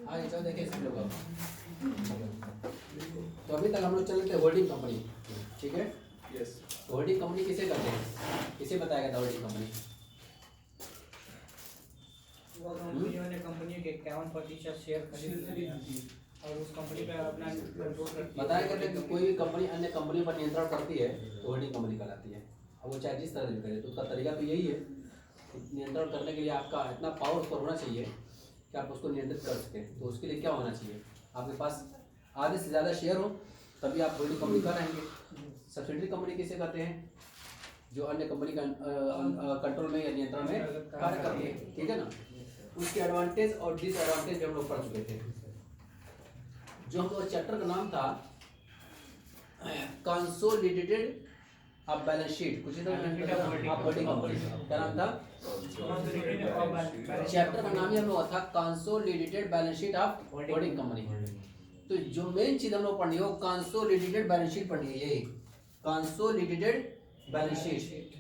हाँ ये सब देखिए सब लोग अब। तो अभी तक हम लोग चल रहे थे होल्डिंग कंपनी, ठीक है। यस। होल्डिंग कंपनी किसे कहते हैं, किसे बताया गया था होल्डिंग कंपनी? वो कंपनियों ने कंपनी के 51% शेयर खरीद लिए और उस कंपनी पे अपना कंट्रोल रखती है। बताया गया था कि कोई भी कंपनी अन्य कंपनी पर नियंत्रण करती है तो होल्डिंग कंपनी कहलाती है। अब वो चाहे जिस तरह से करे तो उसका तरीका तो यही है, नियंत्रण करने के लिए आपका इतना पावर उस पर होना चाहिए कि आप उसको नियंत्रित कर सकें। तो उसके लिए क्या होना चाहिए, आपके पास आधे से ज़्यादा शेयर हो तभी आप होल्डिंग कंपनी कर रहेंगे। सब्सिडरी कंपनी किसे कहते हैं, जो अन्य कंपनी का कंट्रोल में या नियंत्रण में कार्य करती है, ठीक है ना। उसके एडवांटेज और डिसएडवांटेज हम लोग पढ़ चुके थे। जो हम लोग चैप्टर का नाम था कंसोलिडेटेड अब बैलेंस शीट, कुछ इधर होल्डिंग कंपनी, क्या नाम था चैप्टर का नाम ही हम लोग था consolidated balance sheet of holding company. तो जो मेन चीज हम लोग पढ़नी है वो कंसोलिडेटेड बैलेंस शीट पढ़नी है, यही कंसोलिडेटेड बैलेंस शीट।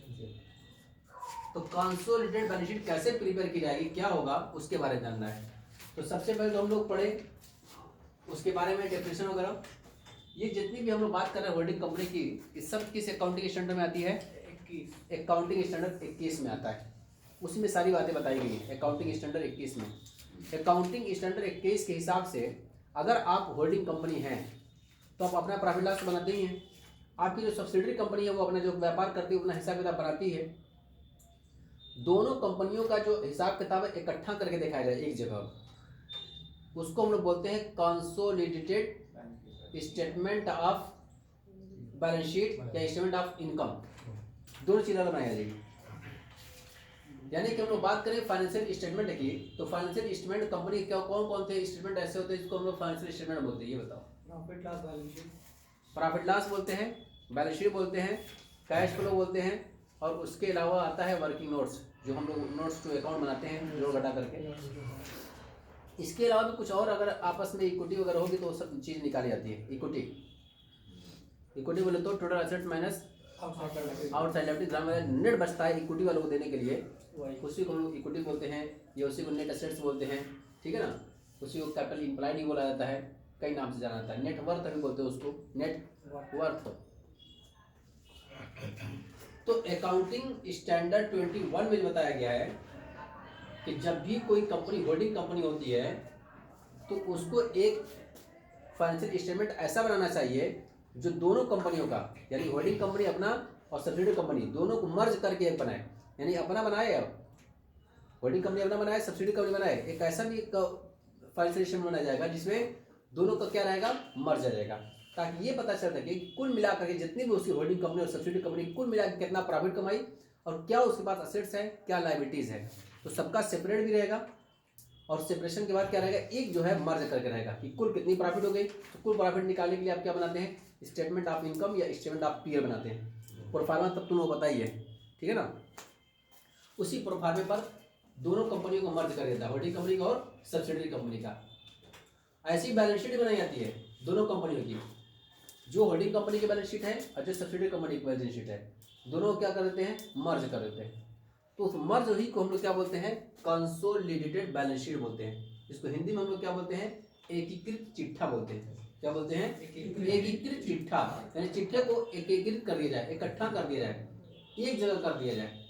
तो कंसोलिडेटेड बैलेंस शीट कैसे प्रिपेयर की जाएगी, क्या होगा, उसके बारे में जानना है। तो सबसे पहले तो हम लोग पढ़े उसके बारे में डेफिनेशन वगैरह। ये जितनी भी हम लोग बात कर रहे हैं होल्डिंग कंपनी की, इस सब किस अकाउंटिंग स्टैंडर्ड में आती है, 21 अकाउंटिंग स्टैंडर्ड 21 में आता है। उसमें सारी बातें बताई गई है अकाउंटिंग स्टैंडर्ड 21 में। अकाउंटिंग स्टैंडर्ड 21 के हिसाब से अगर आप होल्डिंग कंपनी हैं तो आप अपना प्रॉफिट लॉस बनाते ही हैं। आपकी जो सब्सिडरी कंपनी है वो अपना जो व्यापार करती है अपना हिसाब किताब बनाती है। दोनों कंपनियों का जो हिसाब किताब है इकट्ठा करके दिखाया जाए एक जगह, उसको हम लोग बोलते हैं consolidated statement of balance sheet या स्टेटमेंट ऑफ इनकम। दोनों चीज़ें बनाई जाएगी। यानी कि हम लोग बात करें फाइनेंशियल स्टेटमेंट की, तो फाइनेंशियल स्टेटमेंट कंपनी क्या कौन कौन से स्टेटमेंट ऐसे होते हैं जिसको हम लोग फाइनेंशियल स्टेटमेंट बोलते हैं, ये बताओ। Profit loss balance sheet, profit loss बोलते हैं, बैलेंस शीट बोलते हैं, कैश फ्लो बोलते हैं, और उसके अलावा आता है वर्किंग नोट्स, जो हम लोग नोट्स टू अकाउंट बनाते हैं जोड़ घटा करके। इसके अलावा भी कुछ और अगर आपस में इक्विटी वगैरह होगी तो सब चीज़ निकाली जाती है। इक्विटी बोले तो total asset minus outside liability, ग्राम नेट बचता है इक्विटी वालों को देने के लिए, उसी को हम लोग इक्विटी बोलते हैं, या उसी को नेट एसेट्स बोलते हैं, ठीक है ना। उसी को कैपिटल इंप्लाइड ही बोला जाता है, कई नाम से जाना जाता है। नेट वर्थ भी बोलते हैं उसको, नेट वर्थ। तो अकाउंटिंग स्टैंडर्ड 21 में बताया गया है कि जब भी कोई कंपनी होल्डिंग कंपनी होती है तो उसको एक फाइनेंशियल स्टेटमेंट ऐसा बनाना चाहिए जो दोनों कंपनियों का, यानी होल्डिंग कंपनी अपना और सब्सिडियरी कंपनी दोनों को मर्ज करके एक बनाए। यानी अपना बनाए, होल्डिंग कंपनी अपना बनाए, सब्सिडियरी कंपनी बनाए, एक ऐसा भी फाइनेंशियल स्टेटमेंट बनाया जाएगा जिसमें दोनों का क्या रहेगा, मर्ज रहेगा, ताकि ये पता चल सके कि कुल मिलाकर के जितनी भी उसकी होल्डिंग कंपनी और सब्सिडियरी कंपनी कुल मिलाकर कितना प्रॉफिट कमाई और क्या उसके पास असेट्स है, क्या लायबिलिटीज है। तो सबका सेपरेट भी रहेगा, और सेपरेशन के बाद क्या रहेगा, एक जो है मर्ज करके रहेगा कि कुल कितनी प्रॉफिट हो गई। तो कुल प्रॉफिट निकालने के लिए आप क्या बनाते हैं, स्टेटमेंट ऑफ इनकम या स्टेटमेंट ऑफ पीयर बनाते हैं। प्रोफार्मा तब तुमको पता ही है, ठीक है ना। उसी प्रोफार्मे पर दोनों कंपनियों को मर्ज कर देता है, होल्डिंग कंपनी का और सब्सिडियरी कंपनी का। ऐसी बैलेंस शीट बनाई जाती है दोनों कंपनियों की, जो होल्डिंग कंपनी की बैलेंस शीट है और जो सब्सिडियरी कंपनी की बैलेंस शीट है, दोनों को क्या कर देते हैं, मर्ज कर देते हैं। तो उस मर्ज ही को हम लोग क्या बोलते हैं, कंसोलिडेटेड बैलेंस शीट बोलते हैं। इसको हिंदी में हम लोग क्या बोलते हैं, एकीकृत चिट्ठा बोलते हैं। क्या बोलते हैं, एकीकृत चिट्ठा। यानी चिट्ठे को एकीकृत कर दिया जाए, इकट्ठा कर दिया जाए, एक जगह कर दिया जाए।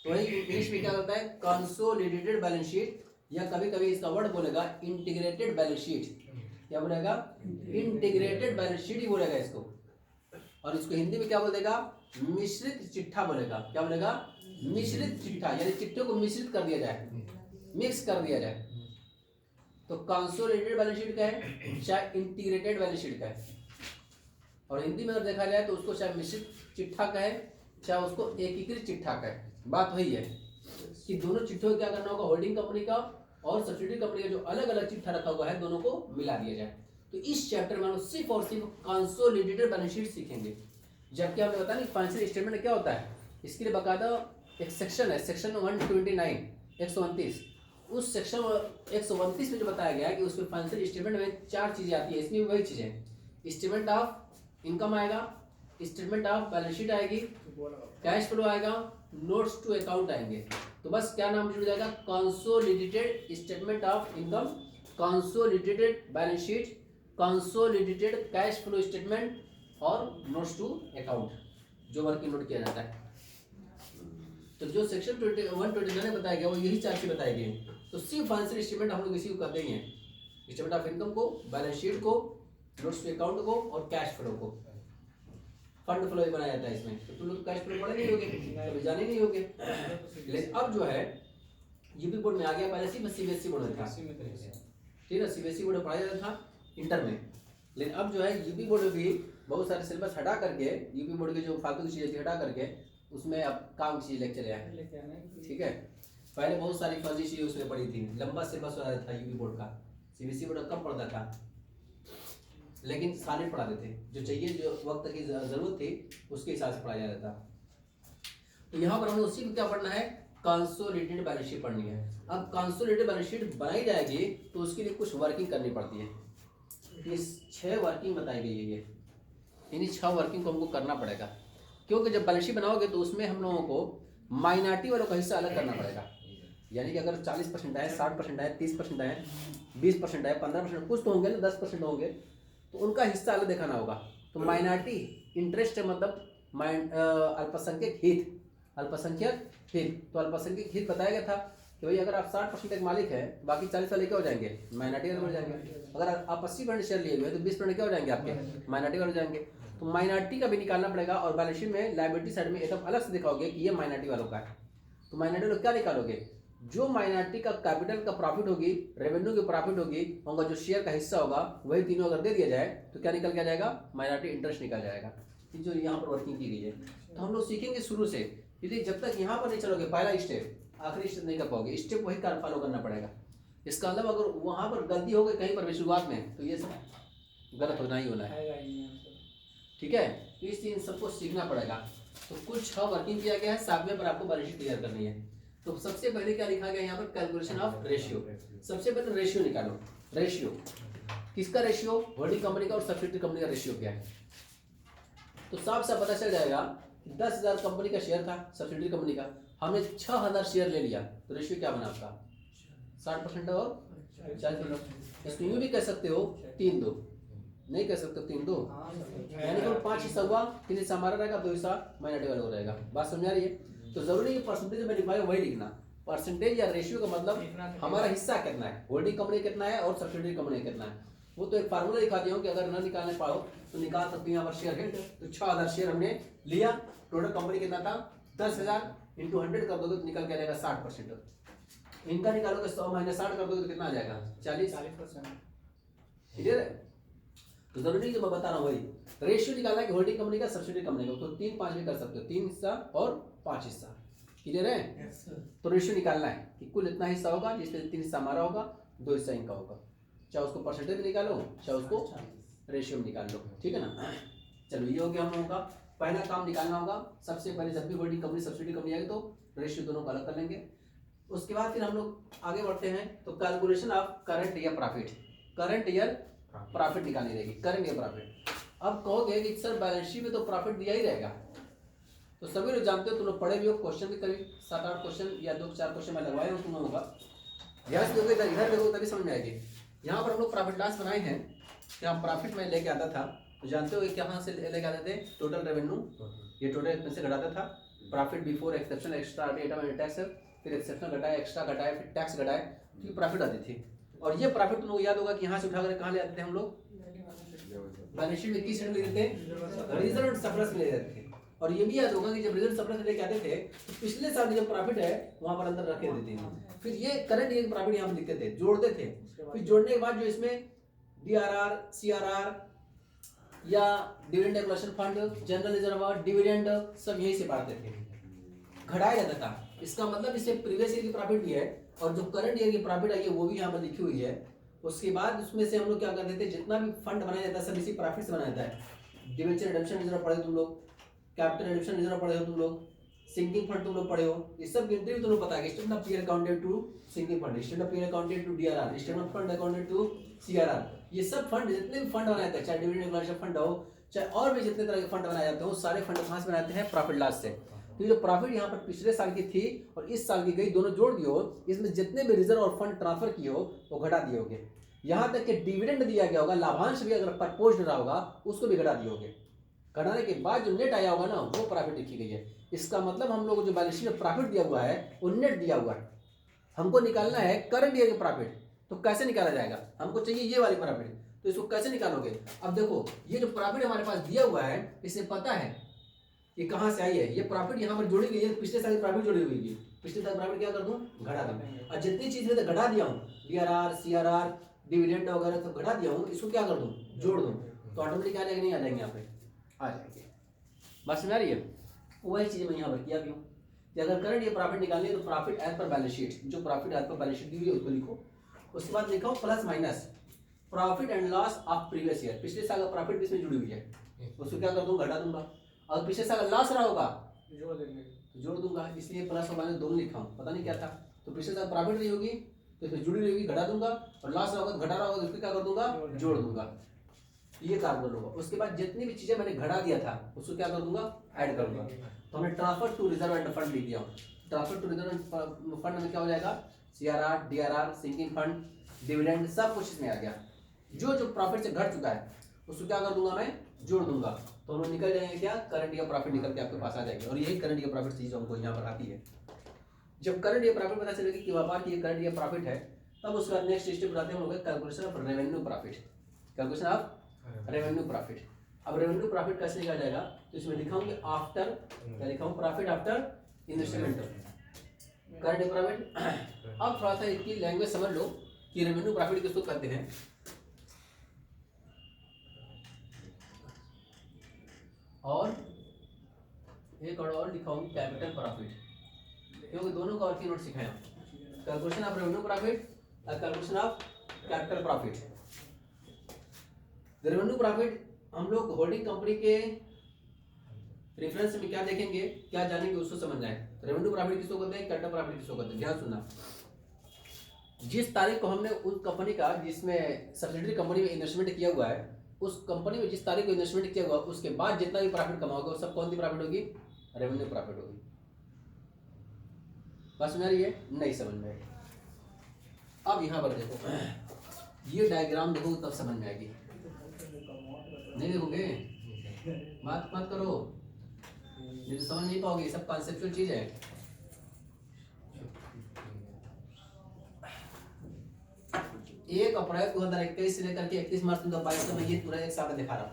तो वही इंग्लिश में क्या होता है, कंसोलिडेटेड बैलेंस शीट, या कभी कभी इसका वर्ड बोलेगा इंटीग्रेटेड बैलेंस शीट। क्या बोलेगा, इंटीग्रेटेड बैलेंस शीट ही बोलेगा इसको। और इसको हिंदी में क्या बोलेगा, मिश्रित चिट्ठा बोलेगा। क्या बोलेगा, मिश्रित चिट्ठा, यानी चिट्ठे को मिश्रित कर दिया जाए, मिक्स कर दिया जाए। तो कंसोलिडेटेड बैलेंस शीट का है, चाहे इंटीग्रेटेड बैलेंस शीट का है। और हिंदी में अगर देखा जाए तो उसको चाहे मिश्रित चिट्ठा का है, चाहे उसको एकीकृत चिट्ठा का है। बात वही है कि दोनों चिट्ठों को क्या करना होगा, होल्डिंग कंपनी का और सब्सिडियरी कंपनी का जो अलग अलग चिट्ठा रखा हुआ है दोनों को मिला दिया जाए। तो इस चैप्टर में हम सिर्फ और सिर्फ कंसोलिडेटेड बैलेंस शीट सीखेंगे। जबकि हमें पता नहीं फाइनेंशियल स्टेटमेंट क्या होता है, इसके लिए बाकायदा एक सेक्शन है, सेक्शन 129 129। उस सेक्शन 129 में जो बताया गया है कि उसमें फाइनेंशियल स्टेटमेंट में 4 चीजें आती है। इसमें वही चीजें, स्टेटमेंट ऑफ इनकम आएगा, स्टेटमेंट ऑफ बैलेंस शीट आएगी, कैश फ्लो आएगा, नोट्स टू अकाउंट आएंगे। तो बस क्या नाम जुड़ जाएगा, consolidated statement of income consolidated balance sheet, consolidated cash flow statement और नोट्स टू अकाउंट, जो वर्किंग नोट किया जाता है। तो जो सेक्शन 129 में बताया गया वो यही चार चीज बताई गई। तो सिर्फ फाइनेंशियल स्टेटमेंट हम लोग इसी को करते ही हैं, स्टेटमेंट ऑफ इनकम को, बैलेंस शीट को, नोट्स टू अकाउंट को और कैश फ्लो को। फंड फ्लो ही बनाया जाता है इसमें। तो तुम लोग कैश फ्लो पढ़े नहीं होगे, कभी जाने नहीं होगे। लेकिन अब जो है यूपी बोर्ड में आ गया, पहले सिर्फ सीबीएसई बोर्ड में था, ठीक है, सीबीएसई बोर्ड में पढ़ाया जाता था इंटर में। लेकिन अब जो है यूपी बोर्ड में भी बहुत सारे सिलेबस हटा करके, यूपी बोर्ड के जो फालतू की चीजें हटा करके उसमें अब काम की चीज लेके चले आए, ठीक है। पहले बहुत सारी फर्जी चीजें उसमें पड़ी थी, लंबा सिलेबस हो था यूपी बोर्ड का, सीबीएसई बोर्ड कम पढ़ता था, लेकिन सारे पढ़ाते थे, जो चाहिए, जो वक्त की जरूरत थी उसके हिसाब से पढ़ाया जाता था। तो यहाँ पर हमें उसी को क्या पढ़ना है, कंसोलिडेटेड बैलेंस शीट पढ़नी है। अब कंसोलिडेटेड बैलेंस शीट बनाई जाएगी तो उसके लिए कुछ वर्किंग करनी पड़ती है। इस 6 वर्किंग बताई गई है, ये इन्हीं 6 वर्किंग को हमको करना पड़ेगा, क्योंकि जब बैलेंस शीट बनाओगे तो उसमें हम लोगों को माइनॉरिटी वालों का हिस्सा अलग करना पड़ेगा। यानी कि अगर 40% है, 60% है, 30% है, 20% है, 15% कुछ तो होंगे ना, 10% होंगे, तो उनका हिस्सा अलग दिखाना होगा। तो माइनॉरिटी इंटरेस्ट है, मतलब अल्पसंख्यक हित, अल्पसंख्यक हित। तो अल्पसंख्यक हित बताया गया था कि भाई अगर आप 60% तक मालिक है, बाकी 40 वाले क्या हो जाएंगे, माइनॉरिटी वाले हो जाएंगे। अगर आप 80% शेयर लिए हुए तो 20% क्या हो जाएंगे आपके, माइनॉरिटी वाले हो जाएंगे। तो माइनॉरिटी का भी निकालना पड़ेगा। और बैलेंस शीट में लायबिलिटी साइड में एकदम अलग से दिखाओगे कि ये माइनॉरिटी वालों का है। तो माइनॉरिटी वालों क्या निकालोगे, जो माइनॉरिटी का कैपिटल का प्रॉफिट होगी, रेवेन्यू की प्रॉफिट होगी, उनका जो शेयर का हिस्सा होगा वही तीनों अगर दे दिया जाए तो क्या निकल के आ जाएगा, माइनॉरिटी इंटरेस्ट निकल जाएगा। ये जो यहाँ पर वर्किंग की गई है, तो हम लोग सीखेंगे शुरू से। यदि जब तक यहाँ पर नहीं चलोगे, पहला स्टेप आखिरी स्टेप नहीं कर पाओगे, स्टेप वही फॉलो करना पड़ेगा। इसका मतलब अगर वहाँ पर गलती हो गई कहीं पर भी शुरुआत में, तो ये सब गलत होना ही होना है, ठीक है। तो इस चीज सबको सीखना पड़ेगा। तो कुछ 6 वर्किंग किया गया है, 7वें पर आपको बैलेंस शीट तैयार करनी है। तो सबसे पहले क्या लिखा गया यहाँ पर, कैलकुलेशन ऑफ रेशियो। सबसे पहले रेशियो निकालो। रेशियो किसका, रेशियो होल्डिंग कंपनी का और सब्सिडियरी कंपनी का रेशियो क्या है। तो साफ साफ पता चल जाएगा कि 10,000 कंपनी का शेयर था, सब्सिडियरी कंपनी का, हमने 6,000 शेयर ले लिया, तो रेशियो क्या बना आपका, 60% और 40%। इसको यूं भी कह सकते हो 3-2, नहीं कह सकते 3-2, यानी कि 5 हिस्सा हुआ, 3 हिस्सा हमारा रहेगा, 2 हिस्सा माइनॉरिटी वाला हो रहेगा। बात समझ आ रही है। तो जरूरी है परसेंटेज में लिखवाएगा वही लिखना। परसेंटेज या रेशियो का मतलब हमारा हिस्सा कितना है, होल्डिंग कंपनी कितना है और सब्सिडियरी कंपनी कितना है। वो तो एक फार्मूला दिखा दिया हूं कि अगर न निकालने पाओ तो निकाल सकते हो। यहाँ पर शेयर है तो 6,000 शेयर हमने लिया, टोटल कंपनी कितना था 10,000 इंटू 100 कर दोगे तो निकल के आ जाएगा 60%। इनका निकालोगे 100 माइनस 60 कर दोगे तो कितना आ जाएगा 40%। क्लियर है। तो जरूरी जो मैं बता रहा हूँ वही रेशियो निकालना है कि होल्डिंग कंपनी का सब्सिडियरी कंपनी का। तो 3-5 भी कर सकते हो, 3 हिस्सा और 5 हिस्सा। क्लियर है। तो रेशियो निकालना है कि कुल इतना हिस्सा होगा जिसमें 3 हिस्सा हमारा होगा, 2 हिस्सा इनका होगा। चाहे उसको परसेंटेज निकालो चाहे उसको रेशियो में निकाल लो, ठीक है ना। चलो ये हो गया हम लोगों का पहला काम निकालना होगा। सबसे पहले जब भी होल्डिंग कंपनी सब्सिडी कंपनी आएगी तो रेशियो दोनों को अलग कर लेंगे। उसके बाद फिर हम लोग आगे बढ़ते हैं तो calculation of current year profit. Current year profit निकालनी रहेगी, करंट ईयर प्रॉफिट। अब कहोगे कि सर बैलेंस शीट में तो प्रॉफिट दिया ही रहेगा, तो सभी लोग जानते हो, तुम लोग पढ़े भी हो, क्वेश्चन भी करीब 7-8 क्वेश्चन या 2-4 क्वेश्चन मैं लगवाए हूँ तुम लोगों का। ध्यान से देखो इधर देखो तभी समझ में आएगी। यहाँ पर हम लोग प्रॉफिट लॉस बनाए हैं, यहाँ प्रॉफिट में लेके आता था तो जानते हो कि कहाँ से लेके आते थे, टोटल रेवेन्यू, ये टोटल एक्सपेंस से घटाता था। Profit before exceptional extra item tax, फिर एक्सेप्शनल घटाया, एक्स्ट्रा घटाया, फिर टैक्स घटाया, तो प्रॉफिट आती थी। और ये प्रॉफिट तुम लोग याद होगा कि यहाँ से उठाकर कहाँ ले आते थे हम लोग, बैलेंस शीट में किस शीट में ले देते थे, रिजर्व एंड सरप्लस में ले जाते थे। और ये भी याद होगा कि जब रिजर्व सरप्लस लेके आते थे तो पिछले साल जो प्रॉफिट है वहां पर अंदर रखे देते थे। फिर ये करंट ईयर प्रॉफिट यहाँ पर लिखते थे, जोड़ते थे। फिर जोड़ने के बाद जो इसमें डीआरआर, सीआरआर या dividend accumulation fund, general reserve, dividend सब यही से बांटते थे, घटाया जाता था। इसका मतलब इससे प्रीवियस ईयर की प्रॉफिट भी है और जो करंट ईयर की प्रॉफिट आई है वो भी यहाँ पर लिखी हुई है। उसके बाद उसमें से हम लोग क्या करते थे, जितना भी फंड बनाया जाता है सब इसी प्रॉफिट से बनाया जाता है। डिवेंचर रिडम्पशन रिजर्व पढ़े तुम लोग, कैपिटल रिडम्पशन रिजर्व पढ़े हो तुम लोग, सिंकिंग फंड तुम लोग पढ़े हो, ये सब गिनती भी तुम लोग पता है। Statement of PL accounted to sinking fund, statement of PL accounted to DRR, statement of fund accounted to CRR. ये सब फंड जितने भी फंड बनाए थे, चाहे डिविडेंड एक्युमुलेशन फंड हो चाहे और भी जितने तरह के फंड बनाए जाते हैं, वो सारे फंड कहाँ से बनाते हैं, प्रॉफिट लॉस से। तो ये जो प्रॉफिट यहाँ पर पिछले साल की थी और इस साल की गई, दोनों जोड़ दिए हो, इसमें जितने भी रिजर्व और फंड ट्रांसफर किए हो वो घटा दिए होगे। यहाँ तक कि डिविडेंड दिया गया होगा, लाभांश भी अगर प्रपोज्ड रहा होगा उसको भी घटा दिए होगे। घटाने के बाद जो नेट आया होगा ना वो प्रॉफिट लिखी गई है। इसका मतलब हम लोग को जो बैलेंस शीट में प्रॉफिट दिया हुआ है वो नेट दिया हुआ है। हमको निकालना है करंट ईयर के प्रॉफिट, तो कैसे निकाला जाएगा? हमको चाहिए ये वाली प्रॉफिट, तो इसको कैसे निकालोगे? अब देखो ये जो प्रॉफिट हमारे पास दिया हुआ है, इसे पता है ये कहाँ से आई है। ये प्रॉफिट यहाँ पर जोड़ी गई है, पिछले साल की प्रॉफिट जोड़ी हुई है। पिछले साल प्रॉफिट क्या कर दूं? घटा दूं। और जितनी चीज में घटा दिया हूँ, DRR, CRR, डिविडेंड वगैरह तो घटा दिया हूँ, इसको क्या कर दूं? जोड़ दूं। तो ऑटोमेटिक आ जाएगा, नहीं आ जाएंगे? यहाँ पे आ जाएंगे। बात समझ आ रही है? वही चीज मैं यहाँ पर किया भी हूँ कि अगर करंट ये प्रॉफिट निकालनी है तो प्रॉफिट एज पर बैलेंस शीट, जो प्रॉफिट एज पर बैलेंस शीट दी हुई है उसको लिखो। उसके बाद लिखा plus minus profit and loss of previous year. पिछले साल का प्रॉफिट इसमें जुड़ी हुई है, उसको क्या कर दूंगा? घटा दूंगा। और पिछले साल का लॉस रहा होगा जोड़ देंगे, तो जोड़ दूंगा। इसलिए प्लस और माइनस दोनों लिखा हूँ, पता नहीं क्या था। तो पिछले साल प्रॉफिट रही होगी तो इसमें जुड़ी रहेगी, घटा दूंगा। और लॉस रहा होगा तो घटा रहा होगा तो उसको क्या कर दूंगा? जोड़ दूंगा। ये काम कर लूंगा। उसके बाद जितनी भी चीजें मैंने घटा दिया था उसको क्या कर दूंगा? ऐड कर दूंगा। तो हमने transfer to reserve and fund लिख दिया। Transfer to reserve and fund में क्या हो जाएगा? CRR, DRR, sinking fund, dividend सब कुछ इसमें आ गया। जो जो प्रॉफिट से घट चुका है उसको क्या कर दूंगा? मैं जोड़ दूंगा। तो हम लोग निकल जाएंगे क्या? करंट ईयर प्रॉफिट निकल के आपके पास आ जाएगी। और यही करंट ईयर प्रॉफिट चीज हमको यहाँ पर आती है। जब करंट ईयर प्रॉफिट पता चलेगी कि व्यापार की करंट ईयर प्रॉफिट है, तब उसका नेक्स्ट स्टेप बताते हैं हम लोग calculation of revenue profit. Calculation of revenue profit. अब रेवेन्यू प्रॉफिट कैसे निकाला जाएगा? तो इसमें लिखा हूँ आफ्टर, क्या लिखा हूँ? Profit after investment, current year profit. अब थोड़ा सा इसकी लैंग्वेज समझ लो कि रेवेन्यू प्रॉफिट किसको कहते हैं। और एक और लिखा हूँ कैपिटल प्रॉफिट, क्योंकि दोनों का और की नोट सिखाया। कैलकुलेशन ऑफ रेवेन्यू प्रॉफिट और calculation of capital profit. Revenue profit हम लोग होल्डिंग कंपनी के रेफरेंस में क्या देखेंगे, क्या जानेंगे, उसको समझना है। रेवेन्यू प्रॉफिट किसको कहते हैं, कैपिटल प्रॉफिट किसको कहते हैं? ध्यान सुनना। जिस तारीख को हमने उस कंपनी का जिसमें सब्सिडरी कंपनी में इन्वेस्टमेंट किया हुआ है, उस कंपनी में जिस तारीख को इन्वेस्टमेंट किया हुआ उसके बाद जितना भी प्रॉफिट कमाओगे वो सब कौन सी प्रॉफिट होगी? रेवेन्यू प्रॉफिट होगी। बात समझ रही है? नहीं समझ में आएगी। अब यहाँ पर देखो, ये डायग्राम देखो तब समझ में आएगी। नहीं देखोगे बात मत करो, ये तो समझ नहीं पाओगे, सब कॉन्सेप्चुअल चीज है। एक अप्रैल 2021 से लेकर के 31 मार्च 2022 में ये पूरा एक साल दिखा रहा हूं।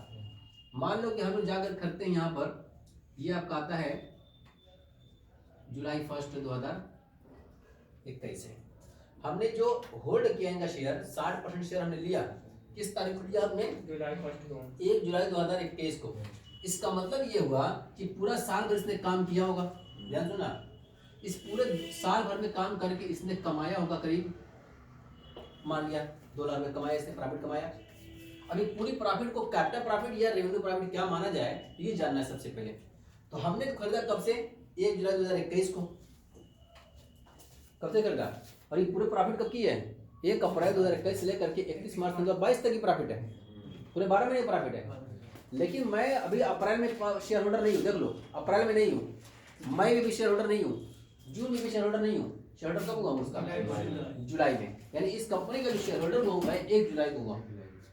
मान लो कि हम लोग जाकर करते हैं यहाँ पर, ये आपका आता है जुलाई 1 2021 है। हमने जो होल्ड किया इनका शेयर 60% शेयर हमने लिया, किस तारीख को लिया हमने? जुलाई 1 जुलाई 2021 को। इसका मतलब ये हुआ कि पूरा साल भर इसने काम किया होगा। ध्यान सुना, इस पूरे साल भर में काम करके इसने कमाया होगा करीब, मान लिया 2 लाख में कमाया इसने, प्रॉफिट कमाया। अभी पूरी प्रॉफिट को कैपिटल प्रॉफिट या रेवेन्यू प्रॉफिट क्या माना जाए ये जानना है सबसे पहले। तो हमने तो खरीदा कब से? 1 जुलाई 2021 को। कब से खरीदा? और ये पूरे प्रॉफिट कब की है? 1 अप्रैल 2021 से लेकर के 31 मार्च 2022 तक की प्रॉफिट है। पूरे 12 महीने प्रॉफिट है। लेकिन मैं अभी अप्रैल में शेयर होल्डर नहीं हूँ, देख लो अप्रैल में नहीं हूँ, मई में भी शेयर होल्डर नहीं हूँ, जून में भी शेयर होल्डर नहीं हूँ। शेयर होल्डर कब हुआ उसका? जुलाई में। यानी इस कंपनी का जो शेयर होल्डर हुआ मैं 1 जुलाई को हुआ।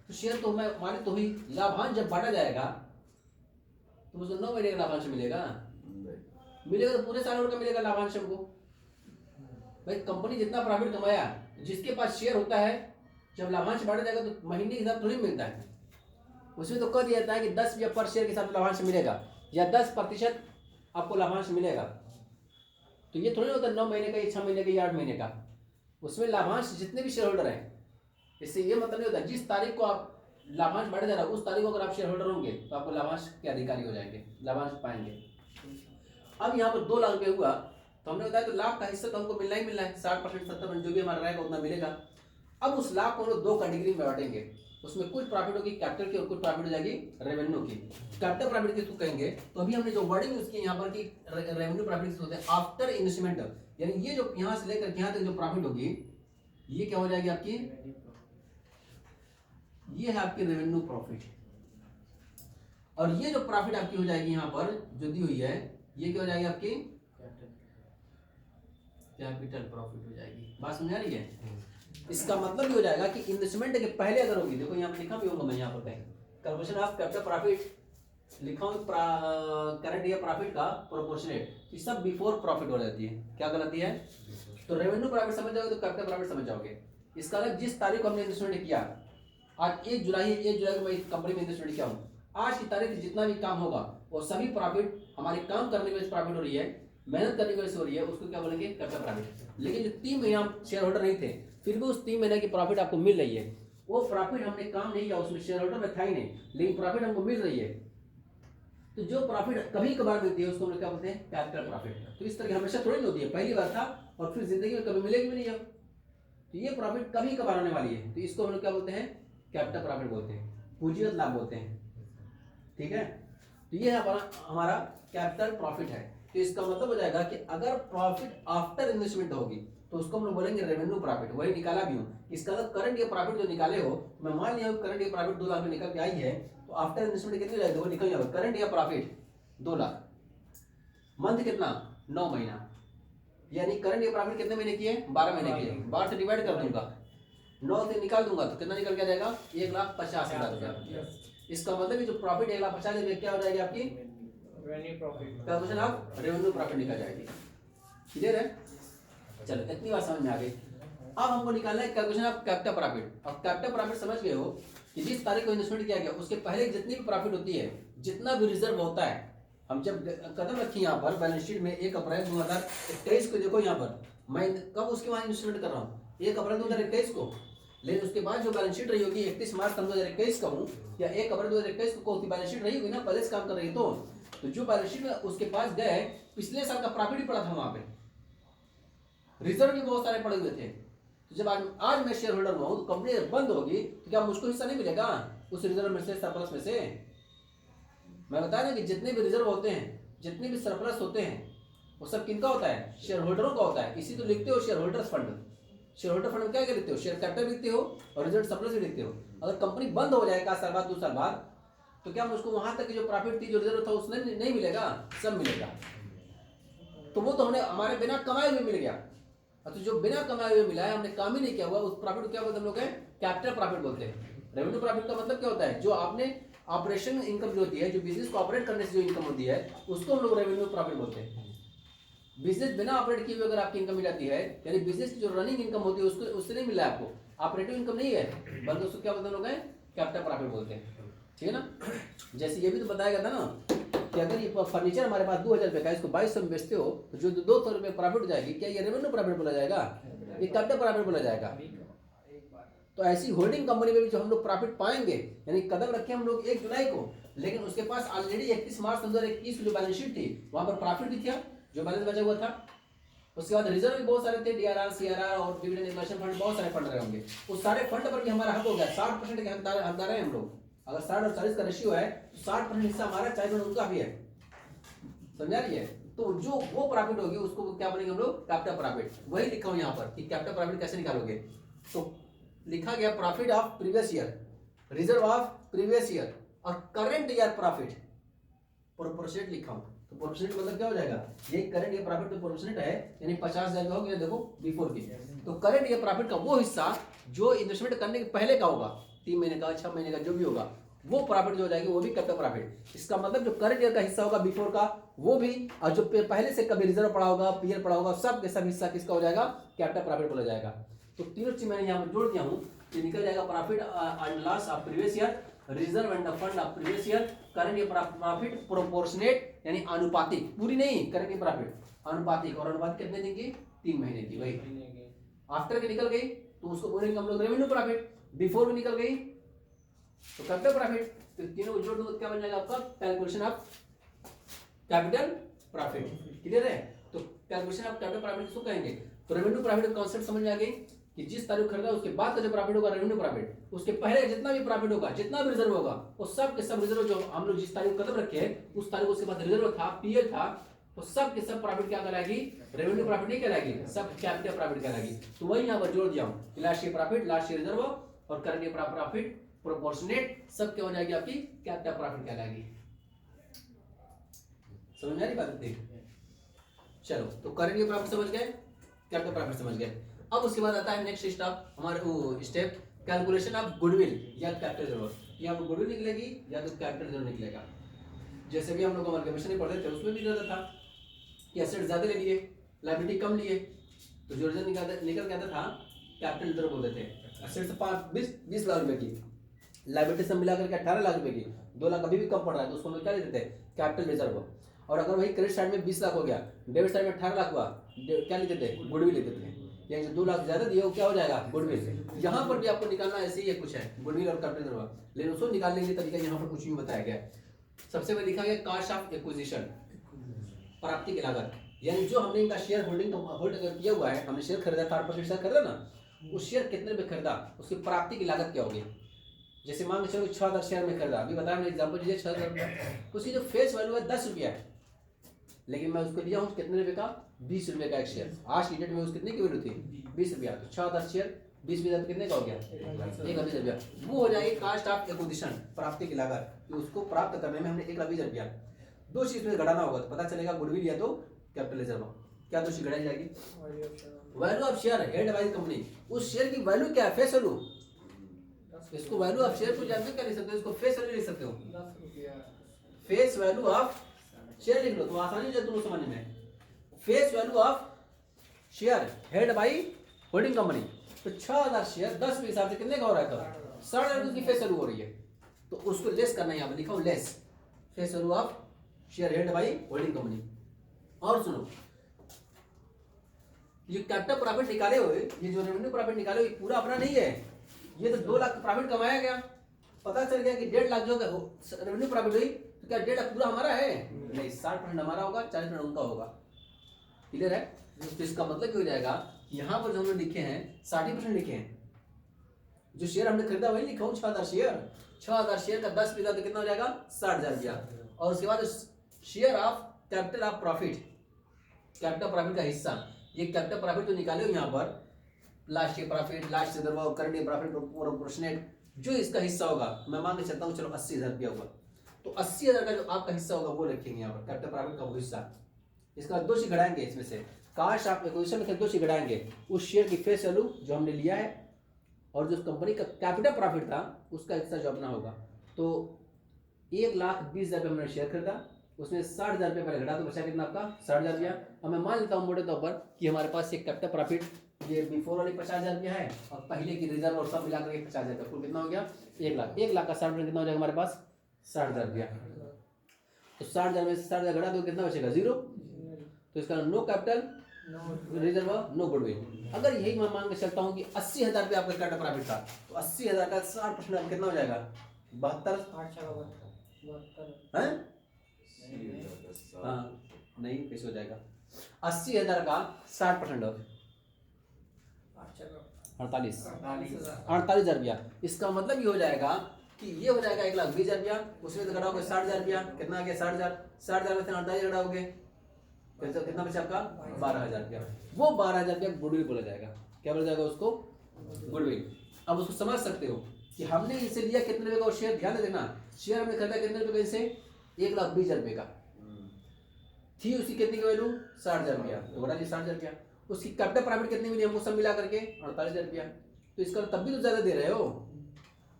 तो शेयर तो मैं माने तो ही, लाभांश जब बांटा जाएगा तो उसको 9 महीने का लाभांश मिलेगा। मिलेगा तो पूरे साल का मिलेगा लाभांश हमको। भाई कंपनी जितना प्रॉफिट कमाया, जिसके पास शेयर होता है, जब लाभांश बांटा जाएगा तो महीने के हिसाब थोड़ी मिलता है। उसमें तो कह दिया जाता है कि 10 रुपया पर शेयर के साथ लाभांश मिलेगा या 10% आपको लाभांश मिलेगा। तो ये थोड़ी होता है 9 महीने का या 6 महीने का या 8 महीने का। उसमें लाभांश जितने भी शेयर होल्डर हैं, इससे ये मतलब नहीं होता जिस तारीख को आप लाभांश बांटा जा रहा है उस तारीख को अगर आप शेयर होल्डर होंगे तो आपको लाभांश के अधिकारी हो जाएंगे, लाभांश पाएंगे। अब यहाँ पर 2 लाख रुपये हुआ तो हमने बताया तो लाभ का हिस्सा तो हमको मिलना ही मिलना है, 60% 70% जो भी हमारा रहेगा उतना मिलेगा। अब उस लाभ को हम लोग 2 कैटेगरी में बांटेंगे। उसमें कुछ प्रॉफिट होगी कैपिटल की और कुछ प्रॉफिट हो जाएगी रेवेन्यू की। कैपिटल प्रॉफिट किसको कहेंगे? तो अभी हमने जो वर्डिंग यूज की यहाँ पर कि रेवेन्यू प्रॉफिट होते हैं आफ्टर इन्वेस्टमेंट, यानी ये जो यहाँ से लेकर यहाँ तक जो प्रॉफिट होगी ये क्या हो जाएगी आपकी? ये है आपकी रेवेन्यू प्रॉफिट। और ये जो प्रॉफिट आपकी हो जाएगी यहाँ पर जो दी हुई है ये क्या हो जाएगी आपकी कैपिटल प्रॉफिट हो जाएगी। बात समझ आ रही है? इसका मतलब ये हो जाएगा कि इन्वेस्टमेंट के पहले अगर होगी, देखो यहाँ पे लिखा भी होगा, मैं यहाँ पर कहीं कैलकुलेशन ऑफ कैपिटल प्रॉफिट लिखा हूँ, करंट ईयर प्रॉफिट का प्रोपोर्शनेट, ये सब बिफोर प्रॉफिट हो जाती है। क्या गलती है? तो रेवेन्यू प्रॉफिट समझ जाओगे तो कैपिटल प्रॉफिट समझ जाओगे। इसका मतलब जिस तारीख को हमने इन्वेस्टमेंट किया, आज 1 जुलाई को मैं कंपनी में इन्वेस्टमेंट किया हूँ, आज की तारीख जितना भी काम होगा वो सभी प्रॉफिट हमारे काम करने की वजह से प्रॉफिट हो रही है, मेहनत करने की वजह से हो रही है, उसको क्या बोलेंगे? Capital profit. लेकिन जो 3 महीना शेयर होल्डर नहीं थे, फिर भी उस 3 महीने की प्रॉफिट आपको मिल रही है, वो प्रॉफिट हमने काम नहीं किया, उसमें शेयर होल्डर में था ही नहीं, लेकिन प्रॉफिट हमको मिल रही है। तो जो प्रॉफिट कभी कभार मिलती है उसको हम लोग क्या बोलते हैं? Capital profit. तो इस तरह की हमेशा थोड़ी होती है, पहली बार था और फिर जिंदगी में कभी मिलेगी भी नहीं। अब तो ये प्रॉफिट कभी कभार आने वाली है, तो इसको हम लोग क्या बोलते हैं? कैपिटल प्रॉफिट बोलते हैं, पूंजीगत लाभ बोलते हैं। ठीक है, तो ये हमारा कैपिटल प्रॉफिट है। तो इसका मतलब हो जाएगा कि अगर प्रॉफिट आफ्टर इन्वेस्टमेंट होगी तो उसको हम लोग बोलेंगे रेवेन्यू प्रॉफिट। वही निकाला भी हूँ, इसका मतलब करंट ईयर प्रॉफिट जो निकाले हो, मैं मान लिया करंट ईयर प्रॉफिट 2 लाख में निकल के आई है, तो आफ्टर इन्वेस्टमेंट कितनी जाएगी? वो निकल जाएगा current year profit 2 lakh, month कितना? 9 महीना, यानी करंट ईयर प्रॉफिट कितने महीने की है? 12 महीने की है। 12 से डिवाइड कर दूंगा, 9 से निकाल दूंगा तो कितना निकल के आ जाएगा? 1,50,000 रुपया। इसका मतलब कि जो प्रॉफिट 1,50,000 क्या हो जाएगी आपकी? Revenue profit. Calculation of revenue profit निकल जाएगी। क्लियर है? चलो इतनी बात समझ में आ गई। अब हमको निकालना है कैलकुलेशन ऑफ कैपिटल प्रॉफिट। अब कैपिटल प्रॉफिट समझ गए हो कि जिस तारीख को इन्वेस्टमेंट किया गया उसके पहले जितनी भी प्रॉफिट होती है, जितना भी रिजर्व होता है, हम जब कदम रखी यहाँ पर बैलेंस शीट में 1 अप्रैल 2023 को, देखो यहाँ पर मैं कब उसके बाद इन्वेस्टमेंट कर रहा हूँ? 1 अप्रैल 2021 को। लेकिन उसके बाद जो बैलेंस शीट रही होगी 31 मार्च 2021 का हूँ या 1 अप्रैल 2021 को उसकी बैलेंस शीट रही होगी ना, पहले से काम कर रही है। तो जो बैलेंस शीट में उसके पास गए, पिछले साल का प्रॉफिट ही पड़ा था वहां पे, रिजर्व भी बहुत सारे पड़े हुए थे। तो जब आज मैं शेयर होल्डर हुआ हूं, तो कंपनी बंद होगी तो क्या मुझको हिस्सा नहीं मिलेगा उस रिजर्व में से, सरप्लस में से? मैं बताया ना कि जितने भी रिजर्व होते हैं, जितने भी सरप्लस होते हैं, वो सब किनका होता है? शेयर होल्डरों का होता है। इसी तो लिखते हो share holders fund. Share holder fund में क्या क्या लिखते हो? शेयर कैपिटल लिखते हो और रिजर्व सरप्लस भी लिखते हो। अगर कंपनी बंद हो जाएगा साल बाद 2 साल बाद, तो क्या मुझको वहां तक की जो प्रॉफिट थी, जो रिजर्व था, उसमें नहीं मिलेगा? सब मिलेगा। तो वो तो हमने हमारे बिना कमाए हुए मिल गया। तो जो बिना कमाए हुए मिला है, हमने काम ही नहीं किया हुआ, उस प्रॉफिट को क्या बोलते हैं हम लोग? कैपिटल प्रॉफिट बोलते हैं। रेवेन्यू प्रॉफिट का मतलब क्या होता है? जो आपने ऑपरेशन इनकम जो होती है, जो बिजनेस को ऑपरेट करने से जो इनकम होती है, उसको हम लोग रेवेन्यू प्रॉफिट बोलते हैं। बिजनेस बिना ऑपरेट किए हुए अगर आपकी इनकम मिल जाती है, यानी बिजनेस की जो रनिंग इनकम होती है उसको, उससे नहीं मिल रहा है आपको, ऑपरेटिव इनकम नहीं है, बल्कि उसको क्या बोलते हैं लोग? कैपिटल प्रॉफिट बोलते हैं। ठीक है ना? जैसे ये भी तो बताया गया था ना कि अगर ये फर्नीचर हमारे पास 2,000 रुपये का, इसको 2200 में बेचते हो तो जो 200 रुपये प्रॉफिट हो जाएगी, क्या ये रेवेन्यू प्रॉफिट बोला जाएगा? ये कैपिटल प्रॉफिट बोला जाएगा। तो ऐसी होल्डिंग कंपनी में भी जो हम लोग प्रॉफिट पाएंगे, यानी कदम रखे हम लोग 1 जुलाई को, लेकिन उसके पास ऑलरेडी 31 मार्च 2021 की जो बैलेंस शीट थी, वहां पर प्रॉफिट भी था, जो बैलेंस बचा हुआ था। उसके बाद रिजर्व भी बहुत सारे थे, डीआरआर, सीआरआर और डिविडेंड इन्वेस्टमेंट फंड, बहुत सारे फंड रहे होंगे। उस सारे फंड पर भी हमारा हक हो गया। 60% के हकदार हैं हम लोग। अगर 60 और 40 का रेशियो है तो 60% हिस्सा हमारा, चाहे उनका भी है। समझा रही है? तो जो वो प्रॉफिट होगी उसको क्या बोलेंगे हम लोग? Capital profit. वही लिखा हूं यहाँ पर कि कैपिटल प्रॉफिट कैसे निकालोगे। तो लिखा गया profit of previous year, reserve of previous year और करंट ईयर प्रॉफिट प्रोपोर्शनेट लिखा हूं। तो प्रोपोर्शनेट मतलब क्या हो जाएगा? ये करंट ईयर प्रॉफिट तो प्रोपोर्शनेट है, यानी 50,000 का हो गया, देखो बिफोर की। तो करंट ईयर प्रॉफिट का वो हिस्सा जो इन्वेस्टमेंट करने के पहले का होगा, 3 महीने का, 6 महीने का, जो भी होगा, वो प्रॉफिट जो हो जाएगी, वो भी कैपिटल प्रॉफिट। इसका मतलब जो करंट ईयर का हिस्सा होगा बिफोर का, वो भी, और जो पहले से कभी रिजर्व पड़ा होगा, पीएल पड़ा होगा, सब के सब हिस्सा किसका हो जाएगा? कैपिटल प्रॉफिट बोला जाएगा। तो तीनों चीज मैंने यहाँ पर जोड़ दिया हूँ। ये निकल जाएगा profit and loss of previous year, reserve and fund of previous year, current year profit proportionate, यानी अनुपातिक, पूरी नहीं, करंट ईयर प्रॉफिट अनुपातिक। और अनुपातिक कितने दिन की? 3 महीने की। वही आफ्टर के निकल गई तो उसको बोलेंगे हम लोग रेवेन्यू प्रॉफिट। बिफोर भी निकल गई तो कैपिटल प्रॉफिट। तो तीनों को जोड़ दो क्या बन जाएगा आपका? Calculation of capital profit. Clear है? तो कैलकुलेशन ऑफ कैपिटल प्रॉफिट किसको कहेंगे? तो रेवेन्यू प्रॉफिट का कांसेप्ट समझ में आ गई कि जिस तारीख खरीदा उसके बाद का जो प्रॉफिट होगा रेवेन्यू प्रॉफिट, उसके पहले जितना भी प्रॉफिट होगा, जितना भी रिजर्व होगा, वो सब के सब रिजर्व जो हम लोग जिस तारीख कदम रखे हैं उस तारीख उसके बाद रिजर्व था, पीएल था, तो सब के सब प्रॉफिट क्या कहलाएगी? रेवेन्यू प्रॉफिट नहीं कहलाएगी, सब कैपिटल प्रॉफिट कहलाएगी। तो वही यहाँ पर जोड़ दिया हूँ, last year profit, last year reserve और करंट ईयर प्रॉफिट प्रोपोर्शनेट, सब क्या हो जाएगी? आपकी कैपिटल प्रॉफिट कहलाएगी। समझ में आ रही बात? चलो, तो करेंट प्रॉफिट समझ गए, कैपिटल प्रॉफिट समझ गए। अब उसके बाद आता है नेक्स्ट स्टेप, हमारे वो स्टेप कैलकुलेशन ऑफ गुडविल या कैपिटल रिजर्व। या तो गुडविल निकलेगी या तो कैपिटल रिजर्व निकलेगा। जैसे भी हम लोग अमलगमेशन नहीं पढ़ते थे, उसमें भी रहता था कि एसेट ज्यादा ले लिए, लायबिलिटी कम लिए, तो जो रिजर्व निकल के आता था कैपिटल रिजर्व बोलते थे। एसेट 20 लाख रुपए की, लायबिलिटी सब मिला करके 18 लाख रुपए की, 2 लाख अभी भी कम पड़ रहा है, तो उसको हम लोग क्या लेते थे, कैपिटल रिजर्व। और अगर वही क्रेडिट साइड में 20 लाख हो गया, डेबिट साइड में 18 लाख हुआ, क्या लेते थे, गुडविल लेते थे। यानी 2 लाख ज्यादा दिए, वो क्या हो जाएगा, गुडविल। यहाँ पर भी आपको निकालना ऐसे ही है, कुछ है गुडविल और कैपिटल रिजर्व, लेकिन उसको निकालने के तरीका यहाँ पर कुछ भी बताया गया है। सबसे पहले लिखा गया कॉस्ट ऑफ एक्विजिशन, प्राप्ति की लागत। यानी जो हमने इनका शेयर होल्ड किया हुआ है, हमने शेयर खरीदा, 4% शेयर खरीदा ना, उस शेयर कितने में खरीदा, उसकी प्राप्ति की लागत क्या होगी। जैसे मान के चलो 6,000 शेयर में खरीदा, अभी बताया मैंने एग्जांपल दिया 6,000 रुपया, उसकी जो फेस वैल्यू है 10 रुपया है, लेकिन मैं उसको लिया हूँ कितने रुपए का, 20 रुपये का एक शेयर। आज की डेट में उसकी कितने की वैल्यू थी, 20 रुपया। तो 6,000 शेयर 20 रुपया कितने का हो गया, 1,20,000 रुपया। वो हो जाएगी कास्ट ऑफ एक्विजिशन, प्राप्ति की लागत, कि उसको प्राप्त करने में हमने 1,20,000 रुपया। दो चीज में घटाना होगा तो पता चलेगा गुडविल या तो कैपिटल रिजर्व। क्या दो चीज घटाई जाएगी, value of share head by company, उस शेयर की वैल्यू क्या है, फेस वैल्यू। इसको वैल्यू ऑफ शेयर को जानते क्या लिख सकते हो, इसको फेस वैल्यू लिख सकते हो, फेस वैल्यू ऑफ शेयर लिख लो तो आसानी हो जाए तुम्हें समझने में। Face value of share head by holding company, तो 6,000 शेयर 10 के हिसाब से कितने का हो रहा है, 60,000 की फेस वैल्यू हो रही है, तो उसको लेस करना है। यहाँ पे लिखा हूं less, face value of share head by holding company. और सुनो, ये कैपिटल प्रॉफिट निकाले हुए, ये जो रेवेन्यू प्रॉफिट निकाले हुए पूरा अपना नहीं है, ये तो 2 लाख प्रॉफिट कमाया गया, पता चल गया कि 1.5 लाख जो रेवेन्यू प्रॉफिट हुई, तो क्या 1.5 लाख पूरा हमारा है, नहीं, 60% हमारा होगा, 40% उनका होगा। क्लियर है। तो इसका मतलब हो जाएगा यहाँ पर जो हमने लिखे हैं 60% लिखे हैं, जो शेयर हमने खरीदा वही लिखा हूँ 6,000 शेयर, 6,000 शेयर का 10% तो कितना हो जाएगा, 60,000 रुपया। और उसके बाद share of capital of profit, capital profit का हिस्सा, ये कैपिटल प्रॉफिट तो निकाले हो यहाँ पर, last year profit, last year current year profit proportionate, जो इसका हिस्सा होगा, मैं मान के चलता हूँ चलो 80,000 रुपया होगा, तो 80,000 का जो आपका हिस्सा होगा वो रखेंगे यहाँ पर, कैपिटल प्रॉफिट का वो हिस्सा। इसका दो चीज घटाएंगे इसमें से, कास्ट ऑफ एक्विजिशन में दो चीज घटाएंगे, उस शेयर की फेस वैल्यू जो हमने लिया है और जो कंपनी का कैपिटल प्रॉफिट था उसका हिस्सा जो अपना होगा। तो 1,20,000 हमने शेयर खरीदा, उसमें 60,000 रुपये पहले घटा, तो बचा कितना आपका, 60,000 रुपया। अब मैं मान लेता हूँ मोटे तौर पर कि हमारे पास एक कैपिटल प्रॉफिट, ये बिफोर वाली 50,000 रुपया है और पहले की रिजर्व और सब मिलाकर 50,000 रुपया, कुल कितना हो गया, 1 लाख। 1 लाख का 60% कितना हो जाएगा हमारे पास, 60,000 रुपया। तो 60,000 में से 60,000 घटा दो, कितना बचेगा, 0। तो इसका no capital reserve no goodwill. अगर यही मैं मान के चलता हूँ कि 80,000 रुपये आपका कैपिटल प्रॉफिट था, तो 80,000 का 60% कितना हो जाएगा, 72 है, हाँ नहीं कैसे हो जाएगा, 80,000 का 60% 48,000 रुपया। इसका मतलब ये हो जाएगा कि ये हो जाएगा 1,20,000 रुपया, उसमें तो घटाओगे 60,000 रुपया, कितना आ गया 60,000, 60,000 में से 48,000 घटाओगे, तो कितना बचा आपका, 12,000 रुपया। वो 12,000 रुपया गुडविल बोला जाएगा, क्या बोला जाएगा उसको, गुडविल। अब उसको समझ सकते हो कि हमने इनसे लिया कितने रुपए का, और शेयर ध्यान देना, शेयर हमने खरीदा कितने रुपए का, इनसे 1,20,000 रुपये का थी, उसकी कितनी की वैल्यू, 60,000 रुपया, तो घटा दी 60,000 रुपया। उसकी कैपिटल प्रॉफिट कितनी मिली हमको सब मिला करके, 48,000 रुपया। तो इसका तब भी तो ज्यादा दे रहे हो,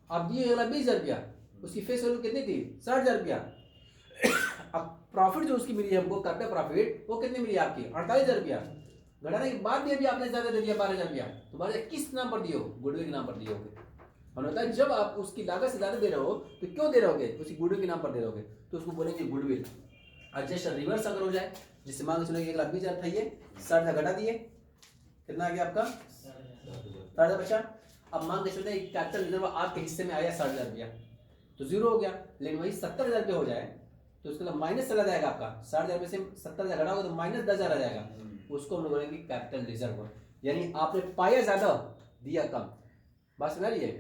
आप दिए 1,20,000 रुपया, उसकी फेस वैल्यू कितनी थी, 60,000 रुपया। अब प्रॉफिट जो उसकी मिली है हमको, कैपिटल प्रॉफिट, वो कितनी मिली आपकी, 48,000 रुपया। घटाने के बाद भी अभी आपने ज्यादा दे दिया 12,000 रुपया, तो 12,000 किस नाम पर दिए हो, गुडविल के नाम पर दिए होगे। और होता है जब आप उसकी लागत से ज्यादा दे रहे हो तो क्यों दे रहोगे, उसकी गुडविल के नाम पर दे रहोगे, तो उसको बोलेंगे गुडविल। और जैसे रिवर्स अगर हो जाए, जिससे मान के चलो 1,20,000 था, ये 60,000 घटा दिए, कितना आ गया आपका, 60,000 बचा। अब मान के चलते कैपिटल रिजर्व आपके हिस्से में आया 60,000 रुपया, तो 0 हो गया। लेकिन वही 70,000 रुपये हो जाए तो उसके लिए माइनस चला जाएगा आपका, 60,000 में से 70,000 घटाओगे तो माइनस 10,000 आ जाएगा, उसको हम लोग बोलेंगे कैपिटल रिजर्व। यानी आपने पाया ज्यादा दिया कम, बात समझ रही है।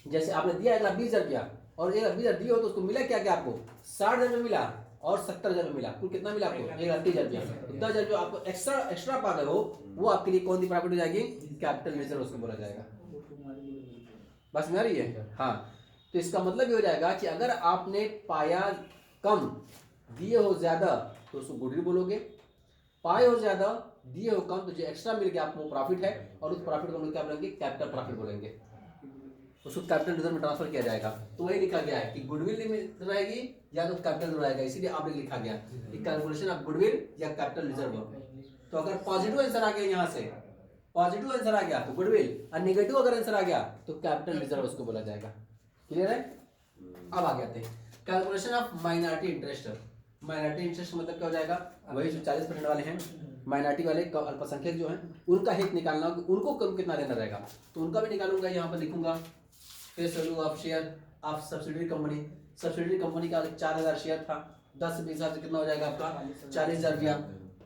जैसे आपने दिया 1,20,000 रुपया और 1,20,000 दिए हो तो उसको मिला क्या क्या आपको, 60,000 रुपये मिला और 70,000 रुपये मिला, कुल कितना मिला आपको, 1,30,000 रुपया। तो 10,000 रुपये आपको एक्स्ट्रा पा गए हो, वो आपके लिए कौन सी प्रॉफिट हो जाएगी, कैपिटल रिजर्व उसको बोला जाएगा। बस समझ रही है, हाँ। तो इसका मतलब ये हो जाएगा कि अगर आपने पाया कम दिए हो ज्यादा तो उसको गुडविल बोलोगे, पाए हो ज़्यादा, दिए हो कम, तो जो एक्स्ट्रा मिल गया आपको वो प्रॉफिट है, और उस प्रॉफिट को हम लोग क्या बोलेंगे, कैपिटल प्रॉफिट बोलेंगे, उसको कैपिटल रिजर्व में ट्रांसफर किया जाएगा। तो वही लिखा गया है कि गुडविल लिमिट रहेगी या तो कैपिटल रिजर्व रहेगा, इसीलिए आप लिखा गया कि कैलकुलेशन ऑफ गुडविल या कैपिटल रिजर्व। तो अगर पॉजिटिव आंसर आ गया यहाँ से, पॉजिटिव आंसर आ गया तो गुडविल, और नेगेटिव अगर आंसर आ गया तो कैपिटल रिजर्व उसको बोला जाएगा। क्लियर है? अब आ गया थे calculation of minority interest. Minority interest मतलब क्या हो जाएगा, वही जो 40% वाले हैं, माइनॉरिटी वाले अल्पसंख्यक जो हैं, उनका हित निकालना, उनको कम कितना देना रहेगा, तो उनका भी निकालूंगा, यहाँ पर लिखूंगा face value of share of subsidiary company. Subsidiary company का 4000 शेयर था, 10 के हिसाब से कितना हो जाएगा आपका 40,000 रुपया।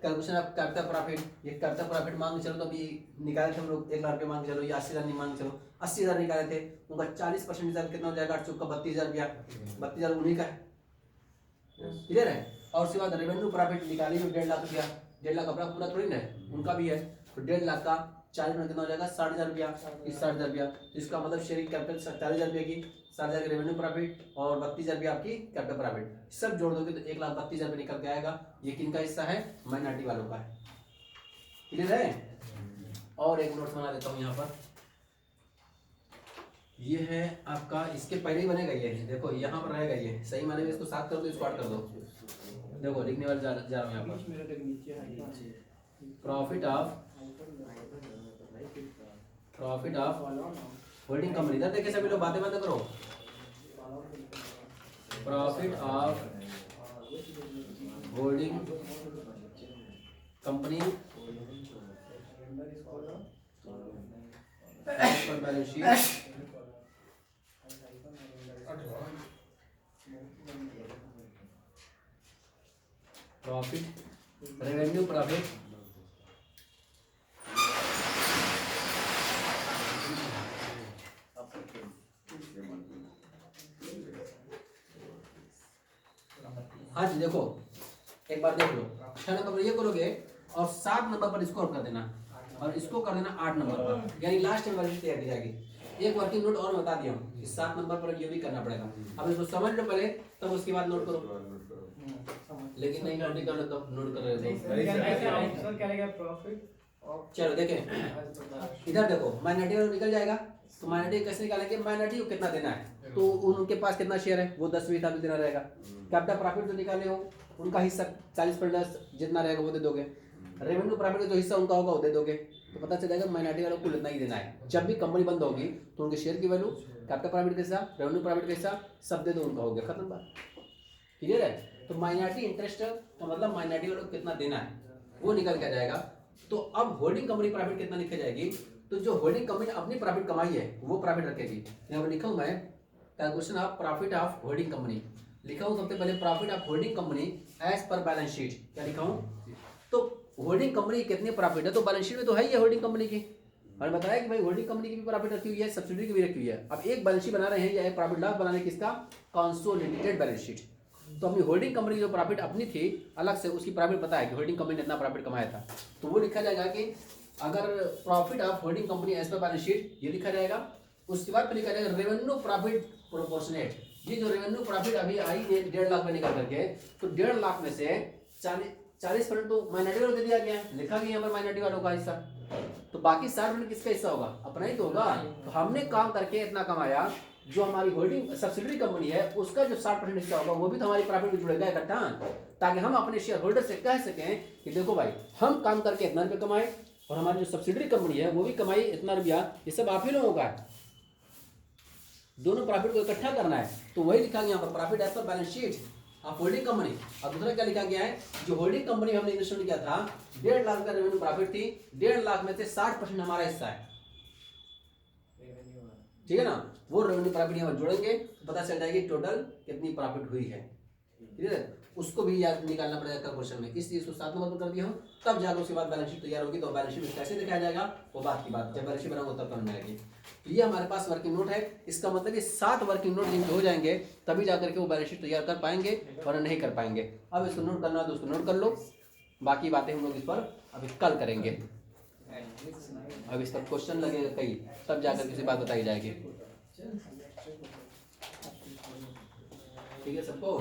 कैलकुलेशन ऑफ कैपिटल प्रॉफिट, ये कैपिटल प्रॉफिट मांग चलो तो अभी निकाले थे हम लोग 1 लाख रुपये मांग चलो, या 80,000 नहीं मांग चलो, 80,000 निकाले थे, उनका 40% हिसाब कितना हो जाएगा 8 चौका 32,000 रुपया, 32,000 उन्हीं का है। क्लियर है? और उसके बाद रेवेन्यू प्रॉफिट निकाली में 1.5 लाख रुपया, 1.5 लाख अपना पूरा थोड़ी ना है, उनका भी है, तो 1.5 लाख का 40 में कितना हो जाएगा 60,000 रुपया, 60,000 रुपया। तो इसका मतलब शेयरिंग कैपिटल 40,000 रुपये की, 60,000 की रेवेन्यू प्रॉफिट और 32,000 रुपया आपकी कैपिटल प्रॉफिट, सब जोड़ दोगे तो 1,32,000 रुपये निकल के आएगा। ये किनका हिस्सा है? माइनॉरिटी वालों का है। क्लियर है? और एक नोट बना देता हूँ यहाँ पर, ये है आपका, इसके पहले ही बनेगा ये, देखो यहाँ पर रहेगा ये, सही माने में इसको 7 कर दो, इसको 8 कर दो, देखो लिखने वाले जा रहा हूँ यहाँ पर, प्रॉफिट ऑफ होल्डिंग कंपनी। इधर देखिए सभी लोग बातें बंद करो। Profit of holding company balance sheet profit, revenue profit, हाँ जी देखो एक बार देख लो, 6 नंबर पर ये करोगे और 7 नंबर पर इसको और कर देना, और इसको कर देना 8 नंबर पर, यानी लास्ट में वर्किंग तैयार की जाएगी। एक वर्किंग नोट और बता दिया हूँ कि 7 नंबर पर ये भी करना पड़ेगा। अब इसको समझ लो पहले, तब उसके बाद नोट करो, लेकिन नहीं नोट नहीं करना तो नोट कर रहे हो। चलो देखें इधर देखो, माइनॉरिटी वाला निकल जाएगा, तो माइनॉरिटी कैसे निकालेंगे, माइनॉरिटी को कितना देना है, तो उनके पास कितना शेयर है वो 10% देना रहेगा। कैपिटल प्रॉफिट जो निकाले हो उनका हिस्सा 40% जितना रहेगा वो दे दोगे, रेवेन्यू प्रॉफिट का जो हिस्सा उनका होगा वो दे दोगे, तो पता चलेगा माइनॉरिटी वालों को इतना ही देना है। जब भी कंपनी बंद होगी तो उनके शेयर की वैल्यू, कैपिटल प्रॉफिट का हिस्सा, रेवेन्यू प्रॉफिट का हिस्सा सब दे दो, उनका हो गया, खत्म बात। क्लियर है? तो माइनॉरिटी इंटरेस्ट का मतलब माइनॉरिटी वालों को कितना देना है वो निकल के जाएगा। तो अब होल्डिंग कंपनी प्रॉफिट कितना लिखी जाएगी, तो जो होल्डिंग कंपनी अपनी प्रॉफिट कमाई है वो प्रॉफिट रखेगी। यहाँ पर लिखा हूँ मैं calculation of profit of holding company, लिखा हूँ सबसे पहले profit of holding company as पर बैलेंस शीट। क्या लिखा हूँ, तो होल्डिंग कंपनी कितनी प्रॉफिट है, तो बैलेंस शीट में तो है ही है होल्डिंग कंपनी की, और बताया कि भाई होल्डिंग कंपनी की भी प्रॉफिट रखी हुई है, सब्सिडी की भी रखी हुई है। अब एक बैलेंस शीट बना रहे हैं या एक प्रॉफिट लॉस बनाने किसका, कंसोलिडेटेड बैलेंस शीट। तो अपनी होल्डिंग कंपनी की जो प्रॉफिट अपनी थी अलग से, उसकी प्रॉफिट पता है कि होल्डिंग कंपनी ने इतना प्रॉफिट कमाया था, तो वो लिखा जाएगा कि अगर profit of holding company as पर बैलेंस शीट ये लिखा जाएगा। उसके बाद फिर लिखा जाएगा रेवेन्यू प्रॉफिट प्रोपोर्शनेट। ये जो रेवेन्यू प्रॉफिट अभी आई है 1.5 लाख में निकल करके, तो 1.5 लाख में से 40% तो माइनॉरिटी वालों को दिया गया, लिखा गया यहाँ पर माइनॉरिटी वालों का हिस्सा, तो बाकी 60% किसका हिस्सा होगा, अपना ही तो होगा। तो हमने काम करके इतना कमाया, जो हमारी होल्डिंग सब्सिडरी कंपनी है उसका जो 60% हिस्सा होगा वो भी तो हमारी प्रॉफिट में जुड़ेगा इकट्ठा, ताकि हम अपने शेयर होल्डर से कह सकें कि देखो भाई हम काम करके इतना रुपये कमाए और हमारी जो सब्सिडरी कंपनी है वो भी कमाई इतना रुपया, ये सब आप ही लोगों का है, दोनों प्रॉफिट को इकट्ठा करना है। तो वही लिखा गया यहाँ पर प्रॉफिट एज पर balance sheet of holding company. और दूसरा क्या लिखा गया है, जो होल्डिंग कंपनी हमने इन्वेस्टमेंट किया था 1.5 लाख का रेवेन्यू प्रॉफिट थी, 1.5 लाख में से 60% हमारा हिस्सा है, ठीक है ना, वो रेवेन्यू प्रॉफिट यहाँ जोड़ेंगे तो पता चल जाएगी टोटल कितनी प्रॉफिट हुई है। ठीक है, उसको भी याद निकालना पड़ेगा क्वेश्चन में, इसलिए इसको 7 नंबर पर कर दिया हूँ। तब जाकर उसके बाद बैलेंस शीट तैयार होगी, तो बैलेंस शीट में कैसे दिखाया जाएगा वो बात की बात, जब बैलेंस शीट बनाऊंगा तब समझ में आएगी। तो ये हमारे पास वर्किंग नोट है, इसका मतलब ये 7 वर्किंग नोट जिनके हो जाएंगे तभी जाकर के वो बैलेंस शीट तैयार कर पाएंगे, वरना नहीं कर पाएंगे। अब इसको नोट करना है तो उसको नोट कर लो, बाकी बातें हम लोग इस पर अभी कल करेंगे। अब इस पर क्वेश्चन लगेगा कई, तब जाकर किसी बात बताई जाएगी। ठीक है सबको।